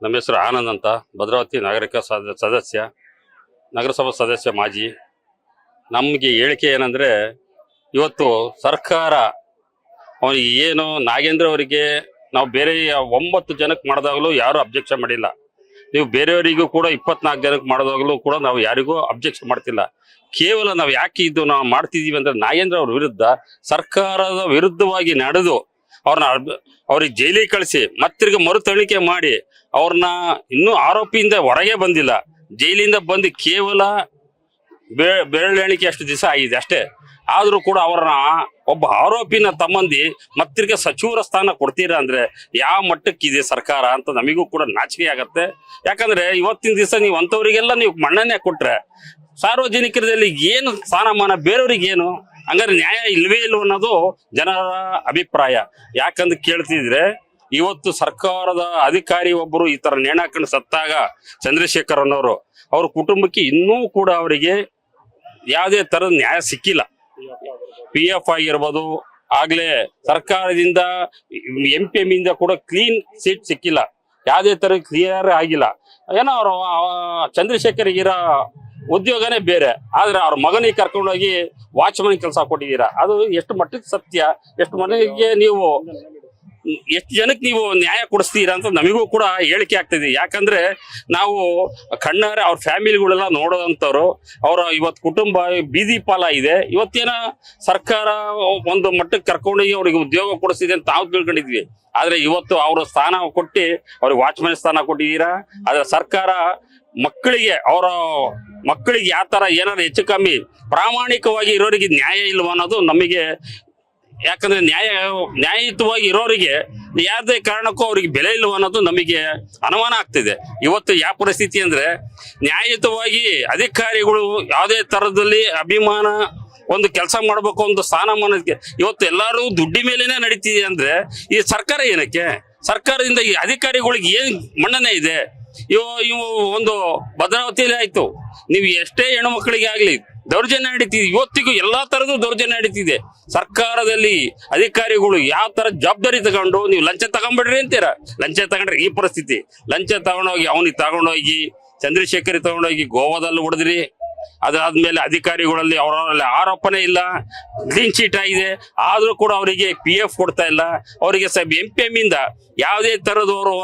ನಮ್ಮ ಹೆಸರು ಆನಂದ್ ಅಂತ, ಭದ್ರಾವತಿ ನಾಗರಿಕ ಸದಸ್ಯ, ನಗರಸಭಾ ಸದಸ್ಯ ಮಾಜಿ. ನಮಗೆ ಹೇಳಿಕೆ ಏನಂದ್ರೆ, ಇವತ್ತು ಸರ್ಕಾರ ಅವನಿಗೆ ಏನು ನಾಗೇಂದ್ರ ಅವರಿಗೆ ನಾವು ಬೇರೆ 9 ಜನಕ್ಕೆ ಮಾಡಿದಾಗಲೂ ಯಾರು ಅಬ್ಜೆಕ್ಷನ್ ಮಾಡಿಲ್ಲ. ನೀವು ಬೇರೆಯವರಿಗೂ ಕೂಡ 24 ಜನಕ್ಕೆ ಮಾಡಿದಾಗಲೂ ಕೂಡ ನಾವು ಯಾರಿಗೂ ಅಬ್ಜೆಕ್ಷನ್ ಮಾಡ್ತಿಲ್ಲ. ಕೇವಲ ನಾವು ಯಾಕೆ ಇದು ನಾವು ಮಾಡ್ತಿದೀವಿ ಅಂದ್ರೆ, ನಾಗೇಂದ್ರ ಅವ್ರ ವಿರುದ್ಧ ಸರ್ಕಾರದ ವಿರುದ್ಧವಾಗಿ ನಡೆದು ಅವ್ರಿಗೆ ಜೈಲಿಗೆ ಕಳಿಸಿ ಮತ್ತಿರ್ಗ ಮರು ತನಿಖೆ ಮಾಡಿ ಅವ್ರನ್ನ ಇನ್ನೂ ಆರೋಪಿಯಿಂದ ಹೊರಗೆ ಬಂದಿಲ್ಲ. ಜೈಲಿಂದ ಬಂದು ಕೇವಲ ಬೆರಳೆಣಿಕೆ ಅಷ್ಟು ದಿವಸ ಆಗಿದೆ ಅಷ್ಟೇ. ಆದ್ರೂ ಕೂಡ ಅವ್ರನ್ನ ಒಬ್ಬ ಆರೋಪಿನ ತಮ್ಮಂದಿ ಮತ್ತಿರ್ಗ ಸಚಿವರ ಸ್ಥಾನ ಕೊಡ್ತೀರಾ ಅಂದ್ರೆ ಯಾವ ಮಟ್ಟಕ್ಕಿದೆ ಸರ್ಕಾರ ಅಂತ ನಮಗೂ ಕೂಡ ನಾಚಿಕೆ ಆಗತ್ತೆ. ಯಾಕಂದ್ರೆ ಇವತ್ತಿನ ದಿವಸ ನೀವು ಅಂತವರಿಗೆಲ್ಲ ನೀವು ಮನ್ನಣೆ ಕೊಟ್ರೆ ಸಾರ್ವಜನಿಕರಲ್ಲಿ ಏನು ಸ್ಥಾನಮಾನ, ಬೇರೆಯವ್ರಿಗೆ ಏನು? ಹಂಗಾರೆ ನ್ಯಾಯ ಇಲ್ವೇ ಇಲ್ಲ ಅನ್ನೋದು ಜನರ ಅಭಿಪ್ರಾಯ. ಯಾಕಂದ್ರೆ ಕೇಳ್ತಿದ್ರೆ, ಇವತ್ತು ಸರ್ಕಾರದ ಅಧಿಕಾರಿ ಒಬ್ಬರು ಈ ತರ ನೇಣಾಕೊಂಡು ಸತ್ತಾಗ ಚಂದ್ರಶೇಖರ್ ಅನ್ನೋರು, ಅವ್ರ ಕುಟುಂಬಕ್ಕೆ ಇನ್ನೂ ಕೂಡ ಅವರಿಗೆ ಯಾವುದೇ ತರದ ನ್ಯಾಯ ಸಿಕ್ಕಿಲ್ಲ. PF ಆಗಿರ್ಬೋದು, ಆಗ್ಲೇ ಸರ್ಕಾರದಿಂದ MPM ಇಂದ ಕೂಡ ಕ್ಲೀನ್ ಸೀಟ್ ಸಿಕ್ಕಿಲ್ಲ, ಯಾವುದೇ ತರ ಕ್ಲಿಯರ್ ಆಗಿಲ್ಲ. ಏನೋ ಅವರು ಚಂದ್ರಶೇಖರ್ಗಿರೋ ಉದ್ಯೋಗನೇ ಬೇರೆ, ಆದ್ರೆ ಅವ್ರ ಮಗನಿಗೆ ಕರ್ಕೊಂಡೋಗಿ ವಾಚ್ಮನ್ ಕೆಲಸ ಕೊಟ್ಟಿದ್ದೀರಾ. ಅದು ಎಷ್ಟು ಮಟ್ಟಕ್ಕೆ ಸತ್ಯ? ಎಷ್ಟು ಮನೆಗೆ ನೀವು ಎಷ್ಟು ಜನಕ್ಕೆ ನೀವು ನ್ಯಾಯ ಕೊಡಿಸ್ತೀರಾ ಅಂತ ನಮಗೂ ಕೂಡ ಹೇಳಿಕೆ ಆಗ್ತಿದೆ. ಯಾಕಂದ್ರೆ ನಾವು ಕಣ್ಣಾರೆ ಅವ್ರ ಫ್ಯಾಮಿಲಿಗಳೆಲ್ಲ ನೋಡೋದಂತವ್ರು, ಅವರ ಇವತ್ತು ಕುಟುಂಬ ಬೀದಿ ಪಾಲ ಇದೆ. ಇವತ್ತೇನ ಸರ್ಕಾರ ಒಂದು ಮಟ್ಟಕ್ಕೆ ಕರ್ಕೊಂಡೋಗಿ ಅವ್ರಿಗೆ ಉದ್ಯೋಗ ಕೊಡಿಸ್ತಿದೆ ಅಂತ ನಾವು ತಿಳ್ಕೊಂಡಿದ್ವಿ. ಆದ್ರೆ ಇವತ್ತು ಅವ್ರ ಸ್ಥಾನ ಕೊಟ್ಟು ಅವ್ರಿಗೆ ವಾಚ್ಮನ್ ಸ್ಥಾನ ಕೊಟ್ಟಿದ್ದೀರಾ. ಆದ್ರೆ ಸರ್ಕಾರ ಮಕ್ಕಳಿಗೆ ಯಾವ ತರ ಏನಾದ್ರು ಹೆಚ್ಚು ಕಮ್ಮಿ ಪ್ರಾಮಾಣಿಕವಾಗಿ ಇರೋರಿಗೆ ನ್ಯಾಯ ಇಲ್ವ ಅನ್ನೋದು ನಮಗೆ. ಯಾಕಂದ್ರೆ ನ್ಯಾಯಯುತವಾಗಿ ಇರೋರಿಗೆ ಯಾವುದೇ ಕಾರಣಕ್ಕೂ ಅವ್ರಿಗೆ ಬೆಲೆ ಇಲ್ವ ಅನ್ನೋದು ನಮಗೆ ಅನುಮಾನ ಆಗ್ತಿದೆ. ಇವತ್ತು ಯಾವ ಪರಿಸ್ಥಿತಿ ಅಂದ್ರೆ, ನ್ಯಾಯಯುತವಾಗಿ ಅಧಿಕಾರಿಗಳು ಯಾವುದೇ ತರದಲ್ಲಿ ಅಭಿಮಾನ ಒಂದು ಕೆಲಸ ಮಾಡ್ಬೇಕು, ಒಂದು ಸ್ಥಾನಮಾನಕ್ಕೆ ಇವತ್ತು ಎಲ್ಲರೂ ದುಡ್ಡಿ ಮೇಲೇನೆ ನಡೀತಿದೆ ಅಂದ್ರೆ ಈ ಸರ್ಕಾರ ಏನಕ್ಕೆ? ಸರ್ಕಾರದಿಂದ ಈ ಅಧಿಕಾರಿಗಳಿಗೆ ಏನ್ ಮನ್ನಣೆ ಇದೆ? ಇವು ಒಂದು ಭದ್ರಾವತಿಯಲ್ಲಿ ಆಯ್ತು, ನೀವು ಎಷ್ಟೇ ಹೆಣ್ಮಕ್ಳಿಗೆ ಆಗ್ಲಿ ದೌರ್ಜನ್ಯ ನಡೀತಿದೆ. ಇವತ್ತಿಗೂ ಎಲ್ಲಾ ತರದ್ದು ದೌರ್ಜನ್ಯ ನಡೀತಿದೆ. ಸರ್ಕಾರದಲ್ಲಿ ಅಧಿಕಾರಿಗಳು ಯಾವ ತರ ಜವಾಬ್ದಾರಿ ತಗೊಂಡು ನೀವು ಲಂಚ ತಗೊಂಡ್ಬಿಡ್ರಿ ಅಂತೀರ. ಲಂಚ ತಗೊಂಡ್ರೆ ಈ ಪರಿಸ್ಥಿತಿ. ಲಂಚ ತಗೊಂಡೋಗಿ ಅವನಿಗೆ ತಗೊಂಡೋಗಿ ಚಂದ್ರಶೇಖರ್ ತಗೊಂಡೋಗಿ ಗೋವಾದಲ್ಲಿ ಹೊಡೆದ್ರಿ. ಅದಾದ್ಮೇಲೆ ಅಧಿಕಾರಿಗಳಲ್ಲಿ ಅವರಲ್ಲಿ ಆರೋಪನೆ ಇಲ್ಲ, ಕ್ಲೀನ್ ಚೀಟ್ ಆಗಿದೆ. ಆದ್ರೂ ಕೂಡ ಅವರಿಗೆ PF ಕೊಡ್ತಾ ಇಲ್ಲ. ಅವರಿಗೆ MPM ಇಂದ ಯಾವುದೇ ತರದವರು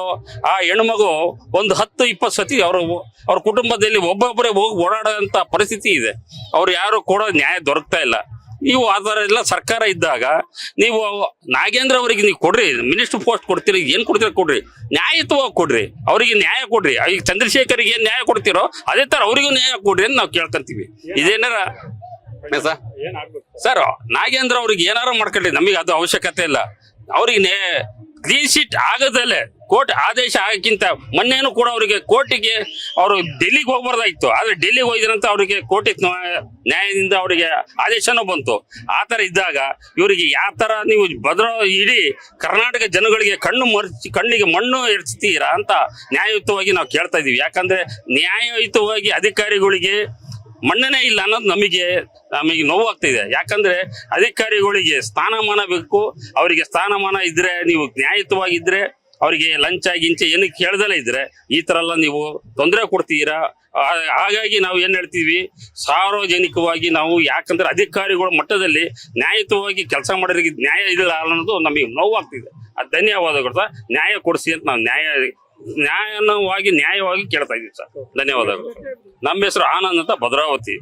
ಆ ಹೆಣ್ಮಗು ಒಂದು 10-20 ಸತಿ ಅವ್ರ ಕುಟುಂಬದಲ್ಲಿ ಒಬ್ಬೊಬ್ಬರೇ ಹೋಗಿ ಓಡಾಡೋಂತ ಪರಿಸ್ಥಿತಿ ಇದೆ. ಅವ್ರು ಯಾರು ಕೂಡ ನ್ಯಾಯ ದೊರಕ್ತಾ ಇಲ್ಲ. ನೀವು ಆ ತರ ಎಲ್ಲ ಸರ್ಕಾರ ಇದ್ದಾಗ ನೀವು ನಾಗೇಂದ್ರ ಅವರಿಗೆ ನೀವು ಕೊಡ್ರಿ, ಮಿನಿಸ್ಟರ್ ಪೋಸ್ಟ್ ಕೊಡ್ತೀರಿ, ಏನ್ ಕೊಡ್ತೀರ ಕೊಡ್ರಿ, ನ್ಯಾಯಯುತವಾಗಿ ಕೊಡ್ರಿ, ಅವರಿಗೆ ನ್ಯಾಯ ಕೊಡ್ರಿ. ಈಗ ಚಂದ್ರಶೇಖರ್ಗೆ ಏನ್ ನ್ಯಾಯ ಕೊಡ್ತಿರೋ ಅದೇ ತರ ಅವರಿಗೂ ನ್ಯಾಯ ಕೊಡ್ರಿ ಅಂತ ನಾವು ಕೇಳ್ಕೊಂತೀವಿ. ಇದೇನಾರ ಸರ್, ನಾಗೇಂದ್ರ ಅವ್ರಿಗೆ ಏನಾರ ಮಾಡ್ಕೊಳ್ಳಿ, ನಮಗೆ ಅದು ಅವಶ್ಯಕತೆ ಇಲ್ಲ. ಅವ್ರಿಗೆ ಕ್ಲೀನ್ ಶೀಟ್ ಆಗದಲ್ಲೇ ಕೋರ್ಟ್ ಆದೇಶ ಆಗಕ್ಕಿಂತ ಮೊನ್ನೆನೂ ಕೂಡ ಅವರಿಗೆ ಕೋರ್ಟಿಗೆ ಅವರು ಡೆಲ್ಲಿಗೆ ಹೋಗ್ಬಾರ್ದಾಯ್ತು. ಆದ್ರೆ ಡೆಲ್ಲಿಗೆ ಹೋಗಿದ್ರಂತ ಅವರಿಗೆ ಕೋರ್ಟಿಗೆ ನ್ಯಾಯದಿಂದ ಅವರಿಗೆ ಆದೇಶನೂ ಬಂತು. ಆ ತರ ಇದ್ದಾಗ ಇವರಿಗೆ ಯಾವ ತರ ನೀವು ಇಡೀ ಕರ್ನಾಟಕ ಜನಗಳಿಗೆ ಕಣ್ಣಿಗೆ ಮಣ್ಣು ಎರ್ಚ್ತೀರಾ ಅಂತ ನ್ಯಾಯಯುತವಾಗಿ ನಾವು ಕೇಳ್ತಾ ಇದೀವಿ. ಯಾಕಂದ್ರೆ ನ್ಯಾಯಯುತವಾಗಿ ಅಧಿಕಾರಿಗಳಿಗೆ ಮನ್ನಣೆ ಇಲ್ಲ ಅನ್ನೋದು ನಮಗೆ ನೋವಾಗ್ತಿದೆ. ಯಾಕಂದ್ರೆ ಅಧಿಕಾರಿಗಳಿಗೆ ಸ್ಥಾನಮಾನ ಬೇಕು. ಅವರಿಗೆ ಸ್ಥಾನಮಾನ ಇದ್ರೆ, ನೀವು ನ್ಯಾಯಯುತವಾಗಿದ್ರೆ, ಅವರಿಗೆ ಲಂಚ ಗಿಂಚ ಏನಕ್ಕೆ ಕೇಳ್ದಲೇ ಇದ್ರೆ ಈ ತರ ಎಲ್ಲ ನೀವು ತೊಂದರೆ ಕೊಡ್ತೀರಾ. ಹಾಗಾಗಿ ನಾವು ಏನ್ ಹೇಳ್ತೀವಿ, ಸಾರ್ವಜನಿಕವಾಗಿ ನಾವು, ಯಾಕಂದ್ರೆ ಅಧಿಕಾರಿಗಳ ಮಟ್ಟದಲ್ಲಿ ನ್ಯಾಯಯುತವಾಗಿ ಕೆಲಸ ಮಾಡೋರಿಗೆ ನ್ಯಾಯ ಇಲ್ಲ ಅನ್ನೋದು ನಮಗೆ ನೋವಾಗ್ತಿದೆ. ಧನ್ಯವಾದಗಳು ಸರ್. ನ್ಯಾಯ ಕೊಡಿಸಿ ಅಂತ ನಾವು ನ್ಯಾಯವಾಗಿ ಕೇಳ್ತಾ ಇದೀವಿ ಸರ್. ಧನ್ಯವಾದಗಳು. ನಮ್ಮ ಹೆಸರು ಆನಂದ್ ಅಂತ, ಭದ್ರಾವತಿ.